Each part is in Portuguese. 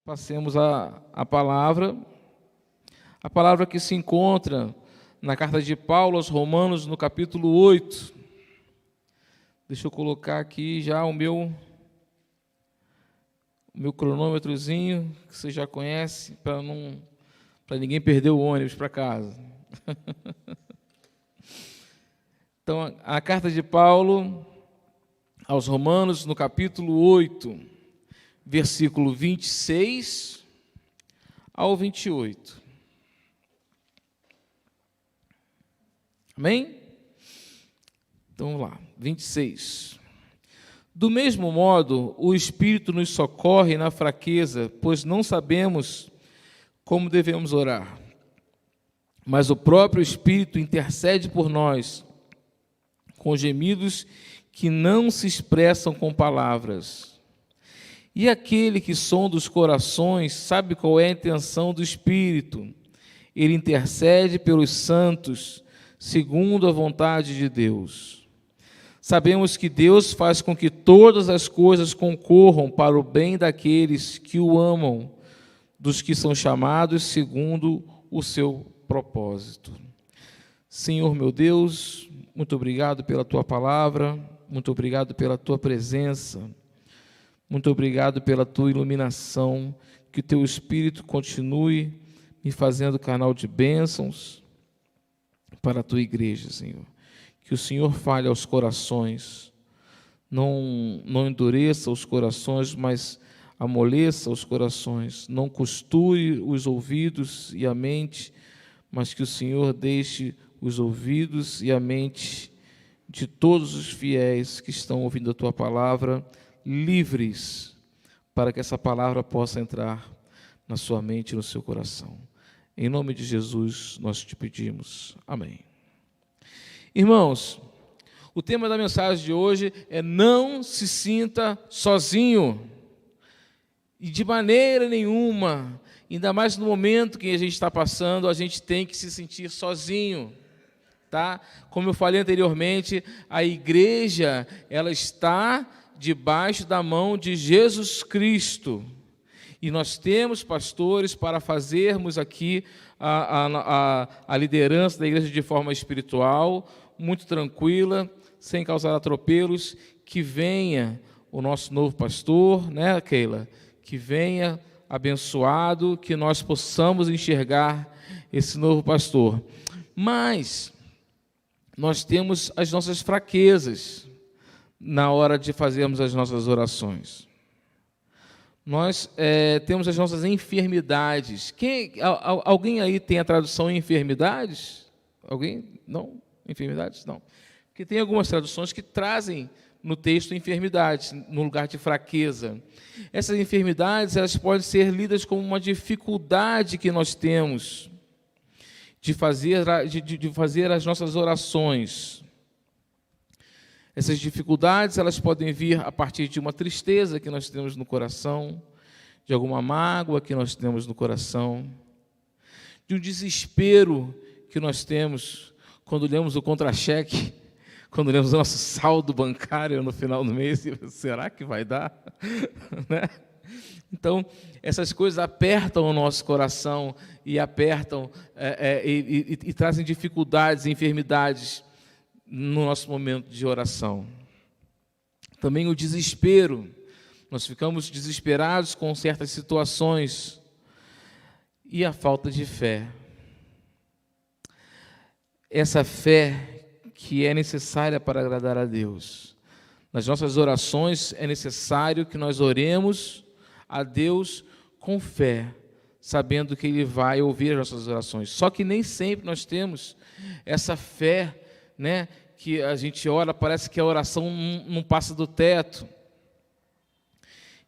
Passemos a palavra que se encontra na carta de Paulo aos Romanos, no capítulo 8. Deixa eu colocar aqui já o meu cronômetrozinho, que você já conhece, para ninguém perder o ônibus para casa. Então, a carta de Paulo aos Romanos, no capítulo 8, versículo 26 ao 28. Amém? Então, vamos lá. 26. Do mesmo modo, o Espírito nos socorre na fraqueza, pois não sabemos como devemos orar. Mas o próprio Espírito intercede por nós, com gemidos que não se expressam com palavras. E aquele que sonda os corações sabe qual é a intenção do Espírito. Ele intercede pelos santos, segundo a vontade de Deus. Sabemos que Deus faz com que todas as coisas concorram para o bem daqueles que o amam, dos que são chamados segundo o seu propósito. Senhor meu Deus, muito obrigado pela Tua palavra, muito obrigado pela Tua presença, muito obrigado pela Tua iluminação, que o Teu Espírito continue me fazendo canal de bênçãos para a Tua igreja, Senhor. Que o Senhor fale aos corações, não endureça os corações, mas amoleça os corações, não costure os ouvidos e a mente, mas que o Senhor deixe os ouvidos e a mente de todos os fiéis que estão ouvindo a Tua palavra livres, para que essa palavra possa entrar na sua mente e no seu coração. Em nome de Jesus, nós te pedimos. Amém. Irmãos, o tema da mensagem de hoje é: não se sinta sozinho. E de maneira nenhuma, ainda mais no momento que a gente está passando, a gente tem que se sentir sozinho. Tá? Como eu falei anteriormente, a igreja, ela está debaixo da mão de Jesus Cristo. E nós temos pastores para fazermos aqui a liderança da igreja de forma espiritual, muito tranquila, sem causar atropelos. Que venha o nosso novo pastor, né, Keila? Que venha abençoado, que nós possamos enxergar esse novo pastor. Mas nós temos as nossas fraquezas na hora de fazermos as nossas orações. Nós temos as nossas enfermidades. Alguém aí tem a tradução enfermidades? Alguém? Não? Enfermidades? Não. Porque tem algumas traduções que trazem no texto enfermidades, no lugar de fraqueza. Essas enfermidades, elas podem ser lidas como uma dificuldade que nós temos de fazer as nossas orações. Essas dificuldades, elas podem vir a partir de uma tristeza que nós temos no coração, de alguma mágoa que nós temos no coração, de um desespero que nós temos quando lemos o contra-cheque, quando lemos o nosso saldo bancário no final do mês, e será que vai dar? Né? Então, essas coisas apertam o nosso coração e apertam e trazem dificuldades e enfermidades no nosso momento de oração. Também o desespero. Nós ficamos desesperados com certas situações. E a falta de fé. Essa fé que é necessária para agradar a Deus. Nas nossas orações é necessário que nós oremos a Deus com fé, sabendo que Ele vai ouvir as nossas orações. Só que nem sempre nós temos essa fé, né, que a gente ora, parece que a oração não passa do teto.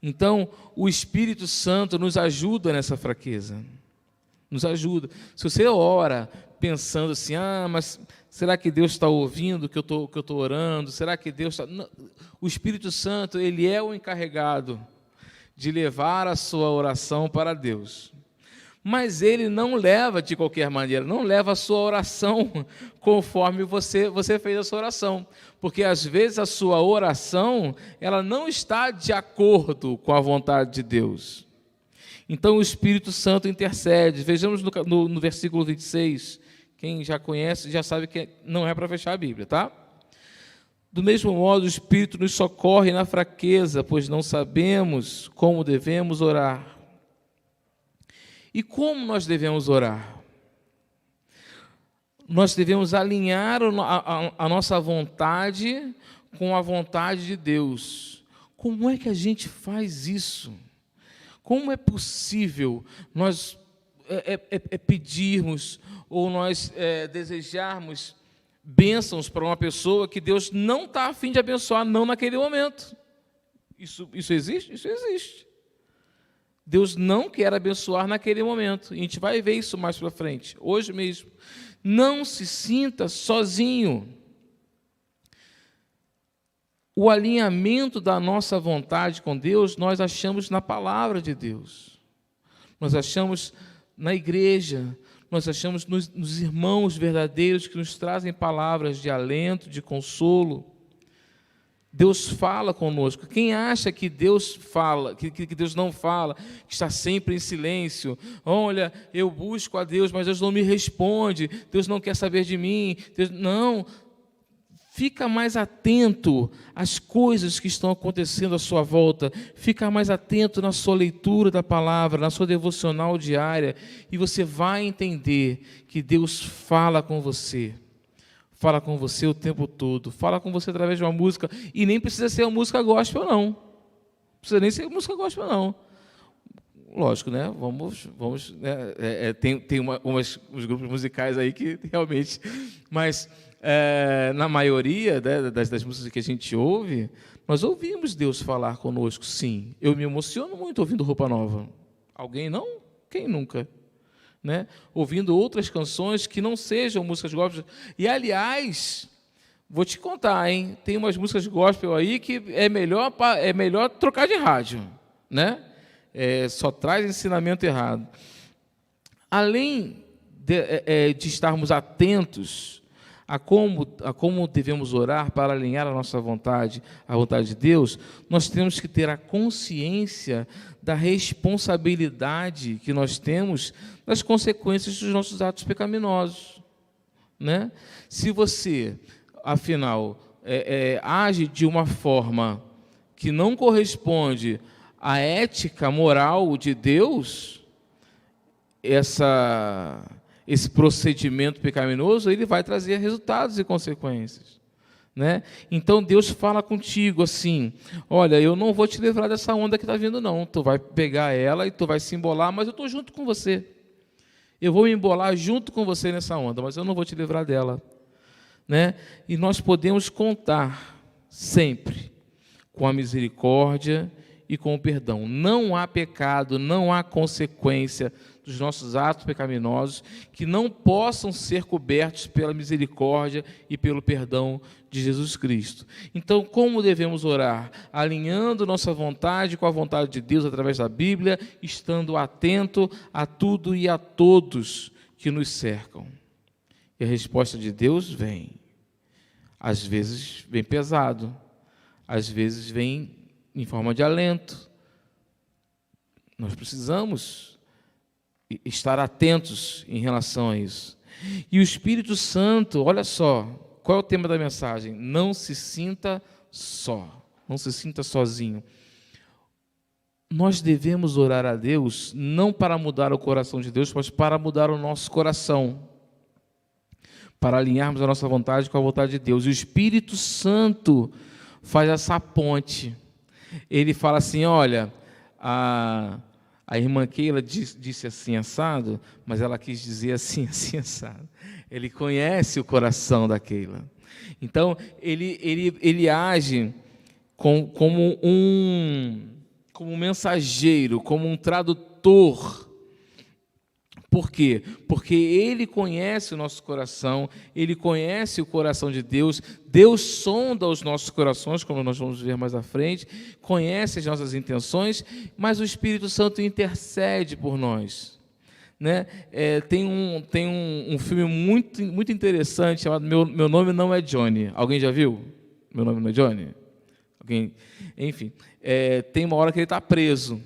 Então, o Espírito Santo nos ajuda nessa fraqueza. Nos ajuda. Se você ora pensando assim, mas será que Deus está ouvindo o que eu estou orando? Será que Deus está... Não. O Espírito Santo, ele é o encarregado de levar a sua oração para Deus. Mas ele não leva de qualquer maneira, não leva a sua oração conforme você fez a sua oração. Porque às vezes a sua oração, ela não está de acordo com a vontade de Deus. Então o Espírito Santo intercede. Vejamos no versículo 26. Quem já conhece já sabe que não é para fechar a Bíblia, tá? Do mesmo modo, o Espírito nos socorre na fraqueza, pois não sabemos como devemos orar. E como nós devemos orar? Nós devemos alinhar a nossa vontade com a vontade de Deus. Como é que a gente faz isso? Como é possível nós pedirmos ou nós desejarmos bênçãos para uma pessoa que Deus não está a fim de abençoar, não naquele momento? Isso existe? Isso existe. Deus não quer abençoar naquele momento. E a gente vai ver isso mais para frente, hoje mesmo. Não se sinta sozinho. O alinhamento da nossa vontade com Deus, nós achamos na palavra de Deus. Nós achamos na igreja, nós achamos nos irmãos verdadeiros que nos trazem palavras de alento, de consolo. Deus fala conosco. Quem acha que Deus fala, que Deus não fala, que está sempre em silêncio, olha, eu busco a Deus, mas Deus não me responde, Deus não quer saber de mim, Deus... Não, fica mais atento às coisas que estão acontecendo à sua volta, fica mais atento na sua leitura da palavra, na sua devocional diária, e você vai entender que Deus fala com você o tempo todo, fala com você através de uma música, e nem precisa ser uma música gospel, não. Não precisa nem ser música gospel, não. Lógico, né? Vamos né? Tem uns grupos musicais aí que realmente... Mas, na maioria das músicas que a gente ouve, nós ouvimos Deus falar conosco, sim. Eu me emociono muito ouvindo Roupa Nova. Alguém não? Quem nunca? Né? Ouvindo outras canções que não sejam músicas gospel. E, aliás, vou te contar, hein? Tem umas músicas gospel aí que é melhor trocar de rádio, né? Só traz ensinamento errado. Além de estarmos atentos a como devemos orar para alinhar a nossa vontade à vontade de Deus, nós temos que ter a consciência da responsabilidade que nós temos das consequências dos nossos atos pecaminosos, né? Se você, afinal, age de uma forma que não corresponde à ética moral de Deus, esse procedimento pecaminoso, ele vai trazer resultados e consequências, né? Então Deus fala contigo assim: olha, eu não vou te livrar dessa onda que está vindo, não. Tu vai pegar ela e tu vai se embolar, mas eu estou junto com você. Eu vou me embolar junto com você nessa onda, mas eu não vou te livrar dela, né? E nós podemos contar sempre com a misericórdia e com o perdão. Não há pecado, não há consequência dos nossos atos pecaminosos que não possam ser cobertos pela misericórdia e pelo perdão de Jesus Cristo. Então, como devemos orar? Alinhando nossa vontade com a vontade de Deus através da Bíblia, estando atento a tudo e a todos que nos cercam. E a resposta de Deus vem. Às vezes vem pesado, às vezes vem em forma de alento. Nós precisamos estar atentos em relação a isso. E o Espírito Santo, olha só, qual é o tema da mensagem? Não se sinta só, não se sinta sozinho. Nós devemos orar a Deus não para mudar o coração de Deus, mas para mudar o nosso coração, para alinharmos a nossa vontade com a vontade de Deus. E o Espírito Santo faz essa ponte. Ele fala assim: olha, a irmã Keila disse assim, assado, mas ela quis dizer assim, assim, assado. Ele conhece o coração da Keila. Então, ele age como um mensageiro, como um tradutor. Por quê? Porque ele conhece o nosso coração, ele conhece o coração de Deus, Deus sonda os nossos corações, como nós vamos ver mais à frente, conhece as nossas intenções, mas o Espírito Santo intercede por nós, né? Tem um filme muito, muito interessante chamado Meu Nome Não é Johnny. Alguém já viu? Meu Nome Não é Johnny? Alguém? Enfim, tem uma hora que ele está preso.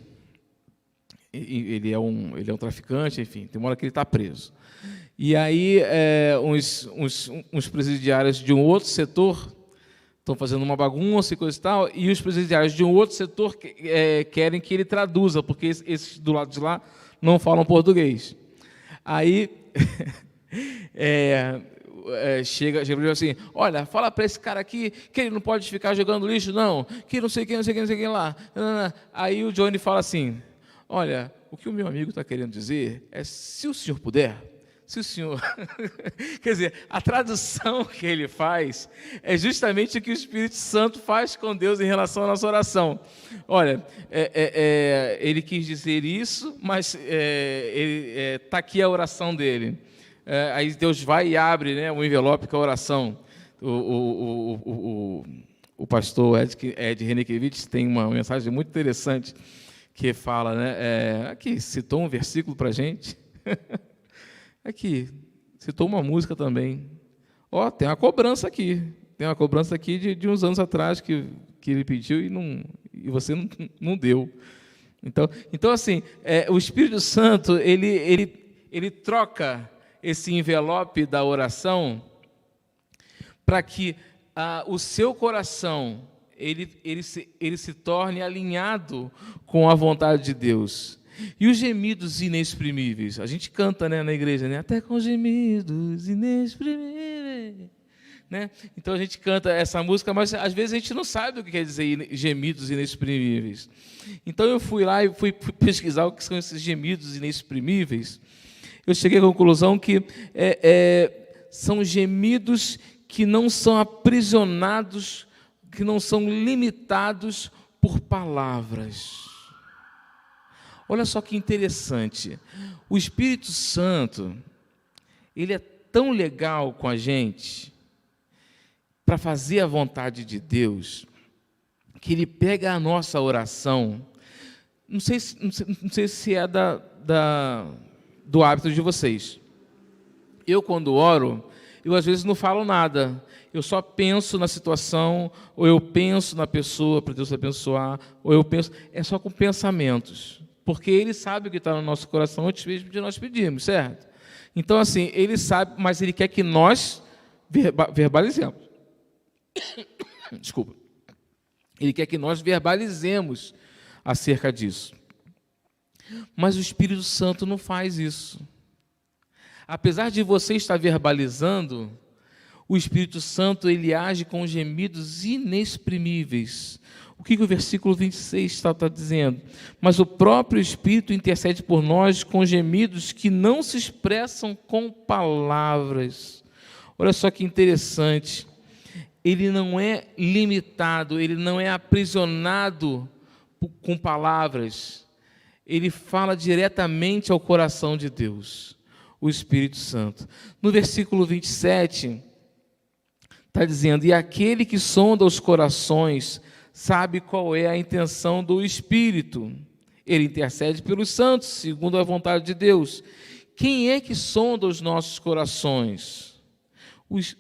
ele é um traficante, enfim, tem uma hora que ele está preso. E aí uns presidiários de um outro setor estão fazendo uma bagunça e coisa e tal, e os presidiários de um outro setor querem que ele traduza, porque esses do lado de lá não falam português. Aí chega e diz assim: olha, fala para esse cara aqui que ele não pode ficar jogando lixo, não, que não sei quem, não sei quem, não sei quem lá. Aí o Johnny fala assim: olha, o que o meu amigo está querendo dizer é, se o senhor puder, se o senhor... Quer dizer, a tradução que ele faz é justamente o que o Espírito Santo faz com Deus em relação à nossa oração. Olha, ele quis dizer isso, mas está aqui a oração dele. Aí Deus vai e abre, né, um envelope com a oração. O pastor Ed Renekiewicz tem uma mensagem muito interessante que fala, né, aqui, citou um versículo para a gente, aqui, citou uma música também. Tem uma cobrança aqui de uns anos atrás que ele pediu e você não deu. Então assim, o Espírito Santo, ele troca esse envelope da oração para que o seu coração ele se torne alinhado com a vontade de Deus. E os gemidos inexprimíveis, a gente canta, né, na igreja, né? Até com gemidos inexprimíveis, né? Então a gente canta essa música, mas às vezes a gente não sabe o que quer dizer gemidos inexprimíveis. Então eu fui lá e fui pesquisar o que são esses gemidos inexprimíveis. Eu cheguei à conclusão que são gemidos que não são aprisionados, que não são limitados por palavras. Olha só que interessante. O Espírito Santo, ele é tão legal com a gente para fazer a vontade de Deus, que ele pega a nossa oração. Não sei se é do hábito de vocês. Eu, quando oro, eu às vezes não falo nada. Eu só penso na situação, ou eu penso na pessoa para Deus abençoar, ou eu penso... É só com pensamentos. Porque Ele sabe o que está no nosso coração antes mesmo de nós pedirmos, certo? Então, assim, Ele sabe, mas Ele quer que nós verbalizemos. Desculpa. Ele quer que nós verbalizemos acerca disso. Mas o Espírito Santo não faz isso. Apesar de você estar verbalizando, o Espírito Santo, ele age com gemidos inexprimíveis. O que o versículo 26 está dizendo? Mas o próprio Espírito intercede por nós com gemidos que não se expressam com palavras. Olha só que interessante. Ele não é limitado, ele não é aprisionado com palavras. Ele fala diretamente ao coração de Deus, o Espírito Santo. No versículo 27, está dizendo: e aquele que sonda os corações sabe qual é a intenção do Espírito. Ele intercede pelos santos, segundo a vontade de Deus. Quem é que sonda os nossos corações?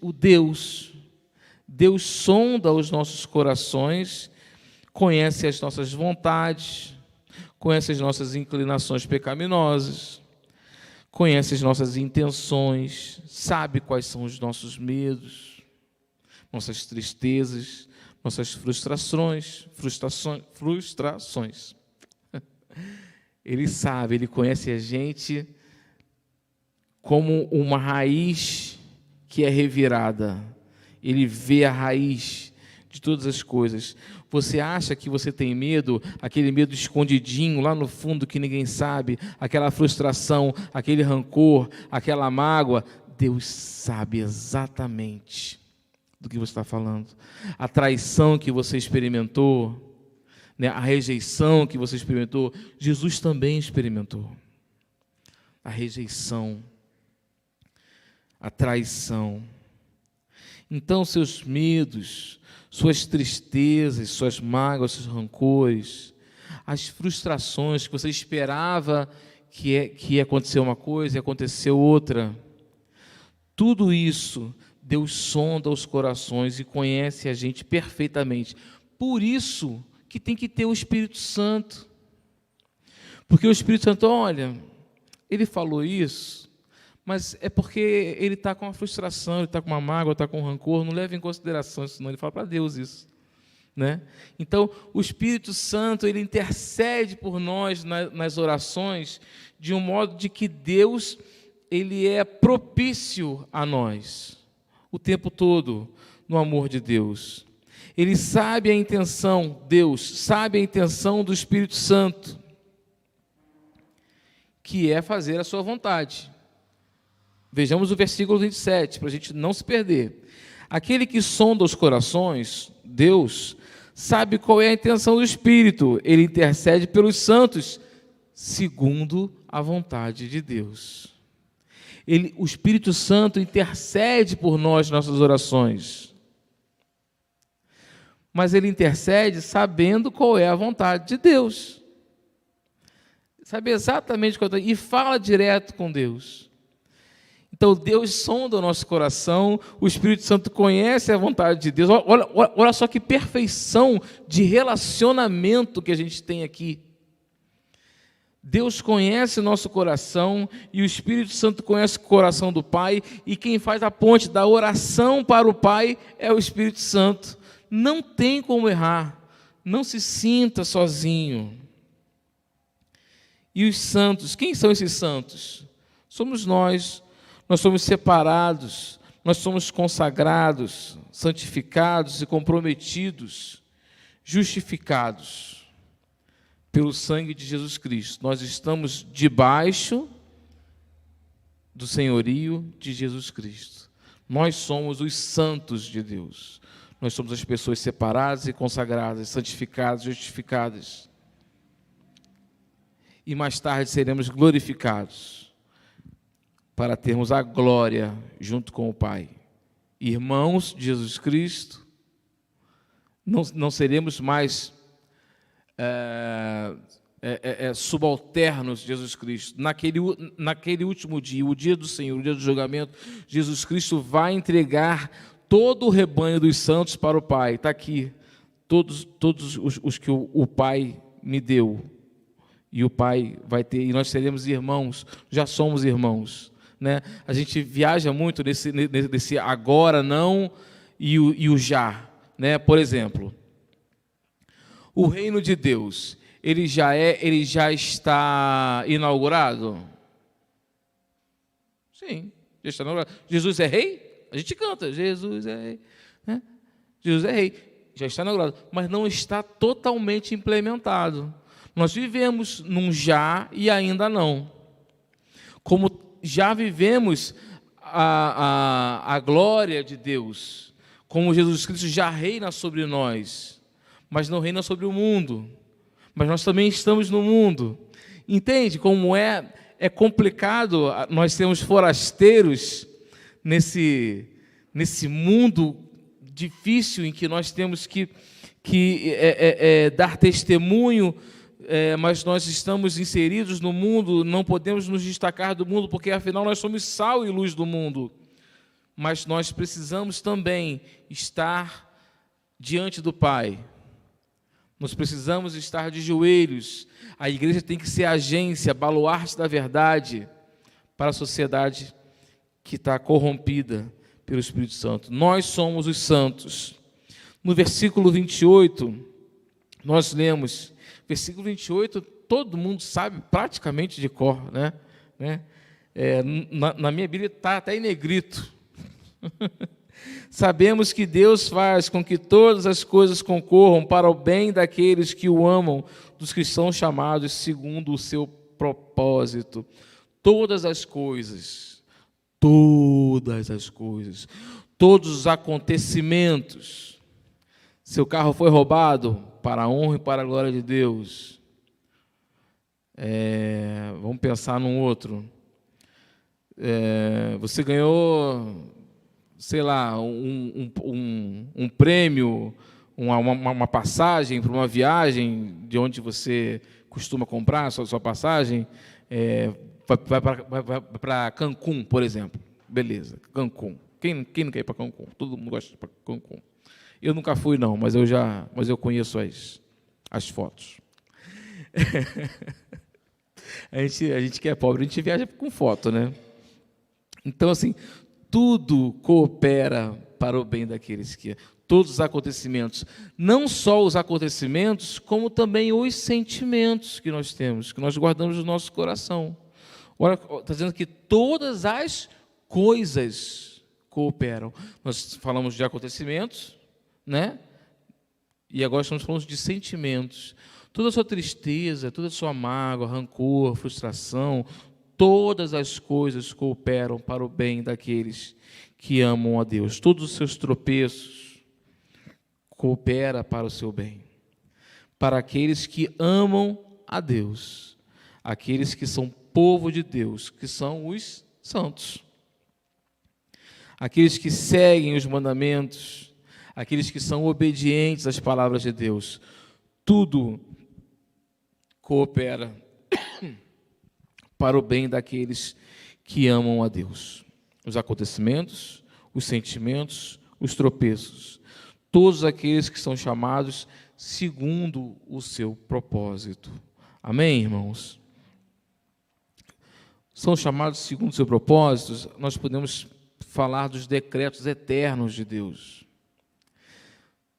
O Deus. Deus sonda os nossos corações, conhece as nossas vontades, conhece as nossas inclinações pecaminosas, conhece as nossas intenções, sabe quais são os nossos medos, nossas tristezas, nossas frustrações. Ele sabe, ele conhece a gente como uma raiz que é revirada. Ele vê a raiz de todas as coisas. Você acha que você tem medo, aquele medo escondidinho lá no fundo que ninguém sabe, aquela frustração, aquele rancor, aquela mágoa? Deus sabe exatamente do que você está falando. A traição que você experimentou, né, a rejeição que você experimentou, Jesus também experimentou. A rejeição, a traição. Então, seus medos, suas tristezas, suas mágoas, seus rancores, as frustrações que você esperava que ia acontecer uma coisa e aconteceu outra, tudo isso, Deus sonda os corações e conhece a gente perfeitamente. Por isso que tem que ter o Espírito Santo. Porque o Espírito Santo, olha, ele falou isso, mas é porque ele está com uma frustração, ele está com uma mágoa, está com um rancor, não leva em consideração isso, não. Ele fala para Deus isso, né? Então, o Espírito Santo, ele intercede por nós nas orações, de um modo de que Deus, ele é propício a nós, o tempo todo, no amor de Deus. Ele sabe a intenção, Deus sabe a intenção do Espírito Santo, que é fazer a sua vontade. Vejamos o versículo 27, para a gente não se perder. Aquele que sonda os corações, Deus, sabe qual é a intenção do Espírito. Ele intercede pelos santos, segundo a vontade de Deus. O Espírito Santo intercede por nós, nossas orações. Mas ele intercede sabendo qual é a vontade de Deus. Sabe exatamente qual é, e fala direto com Deus. Então, Deus sonda o nosso coração, o Espírito Santo conhece a vontade de Deus. Olha só que perfeição de relacionamento que a gente tem aqui. Deus conhece o nosso coração e o Espírito Santo conhece o coração do Pai, e quem faz a ponte da oração para o Pai é o Espírito Santo. Não tem como errar, não se sinta sozinho. E os santos, quem são esses santos? Somos nós somos separados, nós somos consagrados, santificados e comprometidos, justificados pelo sangue de Jesus Cristo. Nós estamos debaixo do senhorio de Jesus Cristo. Nós somos os santos de Deus. Nós somos as pessoas separadas e consagradas, santificadas, justificadas. E mais tarde seremos glorificados para termos a glória junto com o Pai. Irmãos de Jesus Cristo, não seremos mais subalternos de Jesus Cristo. Naquele último dia, o dia do Senhor, o dia do julgamento, Jesus Cristo vai entregar todo o rebanho dos santos para o Pai. Está aqui, todos os que o Pai me deu. E o Pai vai ter, e nós seremos irmãos, já somos irmãos, né? A gente viaja muito nesse agora, não, e o já, né? Por exemplo, o reino de Deus, ele já está inaugurado? Sim, já está inaugurado. Jesus é rei? A gente canta, Jesus é rei, né? Jesus é rei, já está inaugurado, mas não está totalmente implementado. Nós vivemos num já e ainda não. Como já vivemos a glória de Deus, como Jesus Cristo já reina sobre nós, mas não reina sobre o mundo. Mas nós também estamos no mundo. Entende como é complicado nós sermos forasteiros nesse mundo difícil em que nós temos que dar testemunho, mas nós estamos inseridos no mundo, não podemos nos destacar do mundo, porque afinal nós somos sal e luz do mundo. Mas nós precisamos também estar diante do Pai. Nós precisamos estar de joelhos. A igreja tem que ser agência, baluarte da verdade para a sociedade que está corrompida pelo Espírito Santo. Nós somos os santos. No versículo 28, nós lemos, versículo 28, todo mundo sabe praticamente de cor, né? Na minha Bíblia está até em negrito. Sabemos que Deus faz com que todas as coisas concorram para o bem daqueles que o amam, dos que são chamados segundo o seu propósito. Todas as coisas, todos os acontecimentos. Seu carro foi roubado, para a honra e para a glória de Deus. Vamos pensar num outro. Você ganhou, sei lá, um prêmio, uma passagem para uma viagem de onde você costuma comprar a sua passagem, vai para Cancún, por exemplo. Beleza, Cancún. Quem não quer ir para Cancún? Todo mundo gosta de ir para Cancún. Eu nunca fui, não, mas eu conheço as fotos. A gente que é pobre, a gente viaja com foto, né? Então, assim, tudo coopera para o bem daqueles que... Todos os acontecimentos, não só os acontecimentos, como também os sentimentos que nós temos, que nós guardamos no nosso coração. Olha, está dizendo que todas as coisas cooperam. Nós falamos de acontecimentos, né? E agora estamos falando de sentimentos. Toda a sua tristeza, toda a sua mágoa, rancor, frustração, todas as coisas cooperam para o bem daqueles que amam a Deus. Todos os seus tropeços cooperam para o seu bem. Para aqueles que amam a Deus, aqueles que são povo de Deus, que são os santos. Aqueles que seguem os mandamentos, aqueles que são obedientes às palavras de Deus. Tudo coopera para o bem daqueles que amam a Deus. Os acontecimentos, os sentimentos, os tropeços. Todos aqueles que são chamados segundo o seu propósito. Amém, irmãos? São chamados segundo o seu propósito, nós podemos falar dos decretos eternos de Deus.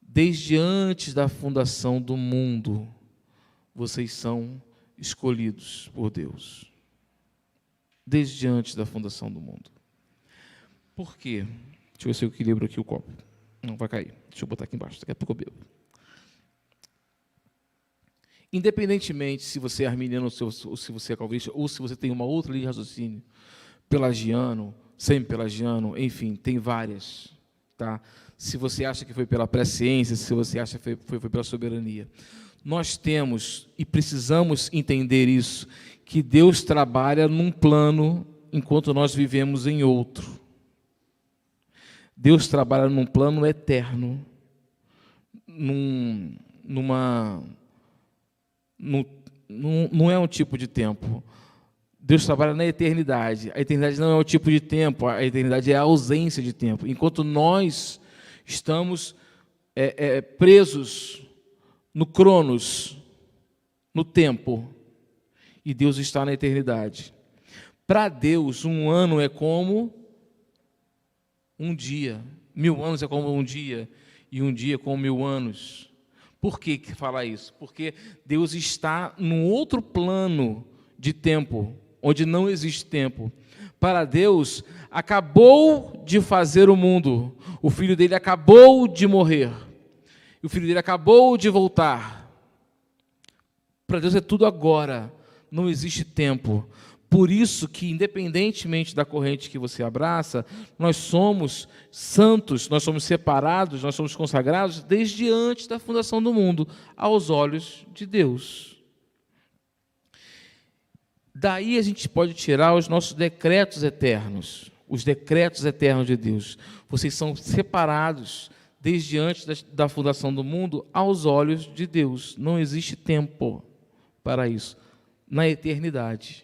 Desde antes da fundação do mundo, vocês são escolhidos por Deus. Desde antes da fundação do mundo. Por quê? Deixa eu ver se eu equilibro aqui o copo. Não vai cair. Deixa eu botar aqui embaixo, daqui a pouco eu bebo. Independentemente se você é arminiano ou se você é calvinista, ou se você tem uma outra linha de raciocínio, pelagiano, semi-pelagiano, enfim, tem várias. Tá? Se você acha que foi pela presciência, se você acha que foi pela soberania. Nós temos e precisamos entender isso, que Deus trabalha num plano enquanto nós vivemos em outro. Deus trabalha num plano eterno, não é um tipo de tempo. Deus trabalha na eternidade. A eternidade não é um tipo de tempo, a eternidade é a ausência de tempo. Enquanto nós estamos presos no Cronos, no tempo, e Deus está na eternidade. Para Deus, um ano é como um dia, 1000 anos é como um dia, e um dia como 1000 anos. Por que fala isso? Porque Deus está num outro plano de tempo, onde não existe tempo. Para Deus, acabou de fazer o mundo, o filho dele acabou de morrer, o filho dele acabou de voltar. Para Deus é tudo agora, não existe tempo. Por isso que, independentemente da corrente que você abraça, nós somos santos, nós somos separados, nós somos consagrados desde antes da fundação do mundo, aos olhos de Deus. Daí a gente pode tirar os nossos decretos eternos, os decretos eternos de Deus. Vocês são separados desde antes da fundação do mundo, aos olhos de Deus. Não existe tempo para isso, na eternidade.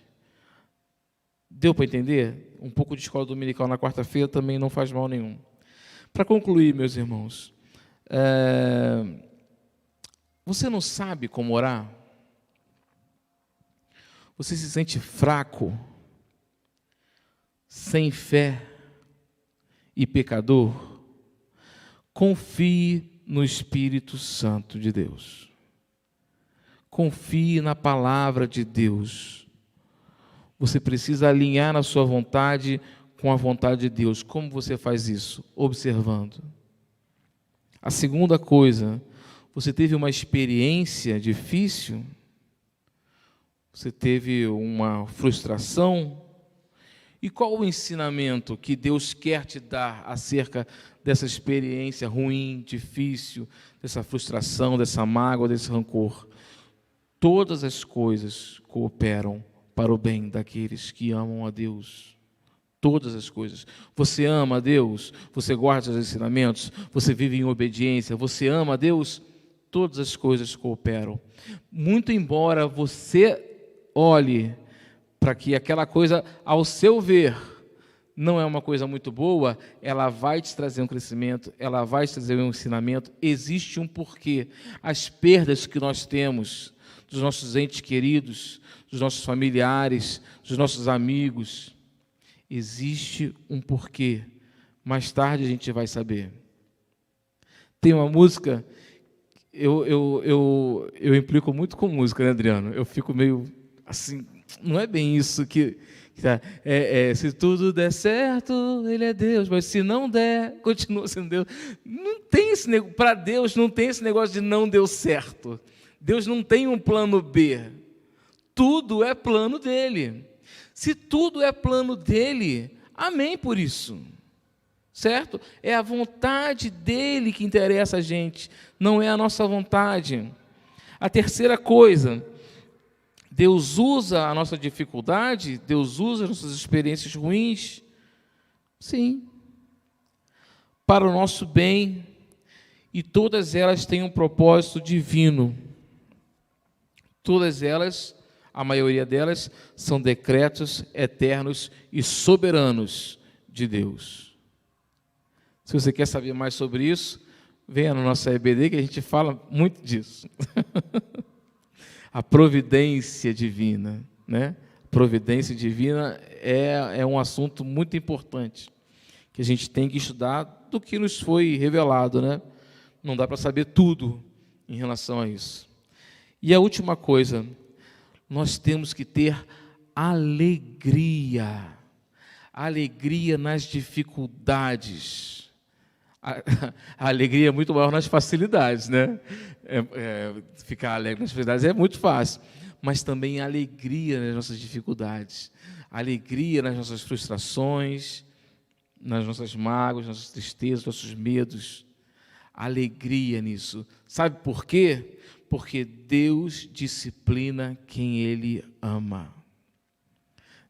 Deu para entender? Um pouco de escola dominical na quarta-feira também não faz mal nenhum. Para concluir, meus irmãos, você não sabe como orar? Você se sente fraco, sem fé e pecador? Confie no Espírito Santo de Deus. Confie na palavra de Deus. Você precisa alinhar a sua vontade com a vontade de Deus. Como você faz isso? Observando. A segunda coisa, você teve uma experiência difícil? Você teve uma frustração? E qual o ensinamento que Deus quer te dar acerca dessa experiência ruim, difícil, dessa frustração, dessa mágoa, desse rancor? Todas as coisas cooperam para o bem daqueles que amam a Deus. Todas as coisas. Você ama a Deus? Você guarda os ensinamentos? Você vive em obediência? Você ama a Deus? Todas as coisas cooperam. Muito embora você olhe para que aquela coisa, ao seu ver, não é uma coisa muito boa, ela vai te trazer um crescimento, ela vai te trazer um ensinamento, existe um porquê. As perdas que nós temos dos nossos entes queridos, dos nossos familiares, dos nossos amigos. Existe um porquê. Mais tarde a gente vai saber. Tem uma música, eu implico muito com música, né, Adriano? Eu fico meio assim, não é bem isso que se tudo der certo, Ele é Deus, mas se não der, continua sendo Deus. Não tem esse negócio, para Deus não tem esse negócio de não deu certo. Deus não tem um plano B. Tudo é plano dele. Se tudo é plano dele, amém por isso. Certo? É a vontade dele que interessa a gente, não é a nossa vontade. A terceira coisa, Deus usa a nossa dificuldade, Deus usa as nossas experiências ruins, sim, para o nosso bem, e todas elas têm um propósito divino. Todas elas, a maioria delas, são decretos eternos e soberanos de Deus. Se você quer saber mais sobre isso, venha no nosso EBD, que a gente fala muito disso. A providência divina, né? Providência divina é um assunto muito importante, que a gente tem que estudar do que nos foi revelado, né? Não dá para saber tudo em relação a isso. E a última coisa, nós temos que ter alegria. Alegria nas dificuldades. A alegria é muito maior nas facilidades, né? Ficar alegre nas facilidades é muito fácil, mas também a alegria nas nossas dificuldades, a alegria nas nossas frustrações, nas nossas mágoas, nas nossas tristezas, nossos medos, alegria nisso. Sabe por quê? Porque Deus disciplina quem Ele ama.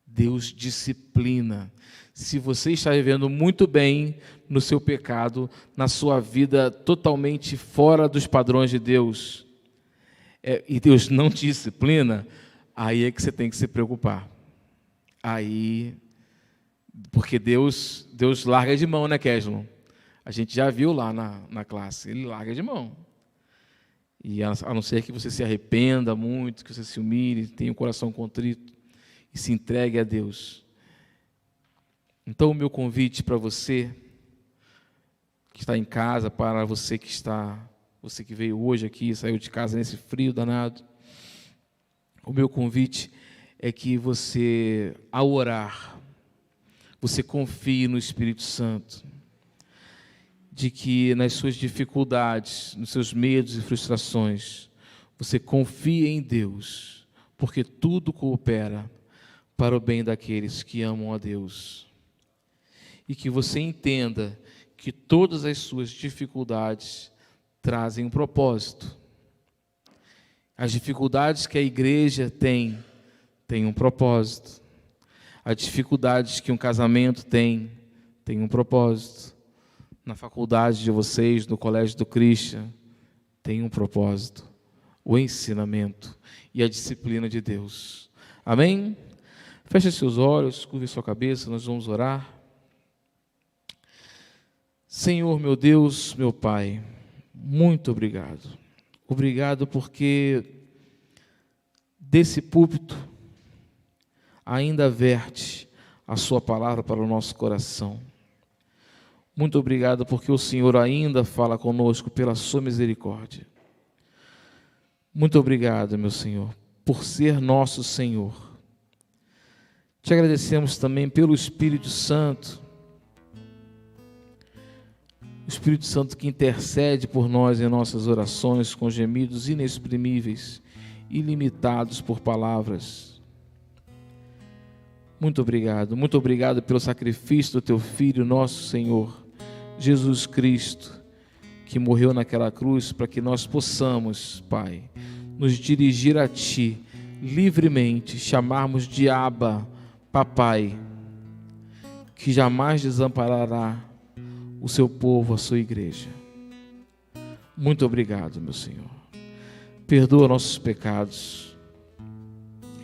Deus disciplina. Se você está vivendo muito bem no seu pecado, na sua vida totalmente fora dos padrões de Deus, e Deus não te disciplina, aí é que você tem que se preocupar. Aí, porque Deus larga de mão, né, Keslon? A gente já viu lá na classe, Ele larga de mão. E a não ser que você se arrependa muito, que você se humilhe, tenha o coração contrito e se entregue a Deus. Então, o meu convite para você que está em casa, para você que veio hoje aqui, saiu de casa nesse frio danado, o meu convite é que você, ao orar, você confie no Espírito Santo, de que nas suas dificuldades, nos seus medos e frustrações, você confie em Deus, porque tudo coopera para o bem daqueles que amam a Deus. E que você entenda que todas as suas dificuldades trazem um propósito. As dificuldades que a igreja tem um propósito. As dificuldades que um casamento tem um propósito. Na faculdade de vocês, no colégio do Christian, tem um propósito. O ensinamento e a disciplina de Deus. Amém? Feche seus olhos, curve sua cabeça, nós vamos orar. Senhor, meu Deus, meu Pai, muito obrigado. Obrigado porque desse púlpito ainda verte a sua palavra para o nosso coração. Muito obrigado porque o Senhor ainda fala conosco pela sua misericórdia. Muito obrigado, meu Senhor, por ser nosso Senhor. Te agradecemos também pelo Espírito Santo, o Espírito Santo que intercede por nós em nossas orações com gemidos inexprimíveis, ilimitados por palavras. Muito obrigado pelo sacrifício do Teu Filho, nosso Senhor, Jesus Cristo, que morreu naquela cruz para que nós possamos, Pai, nos dirigir a Ti livremente, chamarmos de Abba, Papai, que jamais desamparará o seu povo, a sua igreja. Muito obrigado, meu Senhor. Perdoa nossos pecados,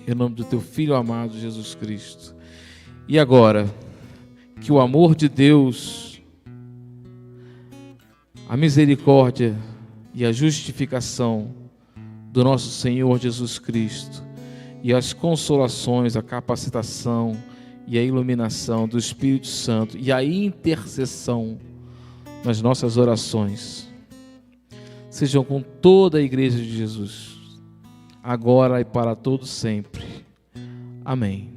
em nome do Teu Filho amado, Jesus Cristo. E agora, que o amor de Deus, a misericórdia e a justificação do nosso Senhor Jesus Cristo e as consolações, a capacitação e a iluminação do Espírito Santo e a intercessão nas nossas orações sejam com toda a Igreja de Jesus, agora e para todo sempre. Amém.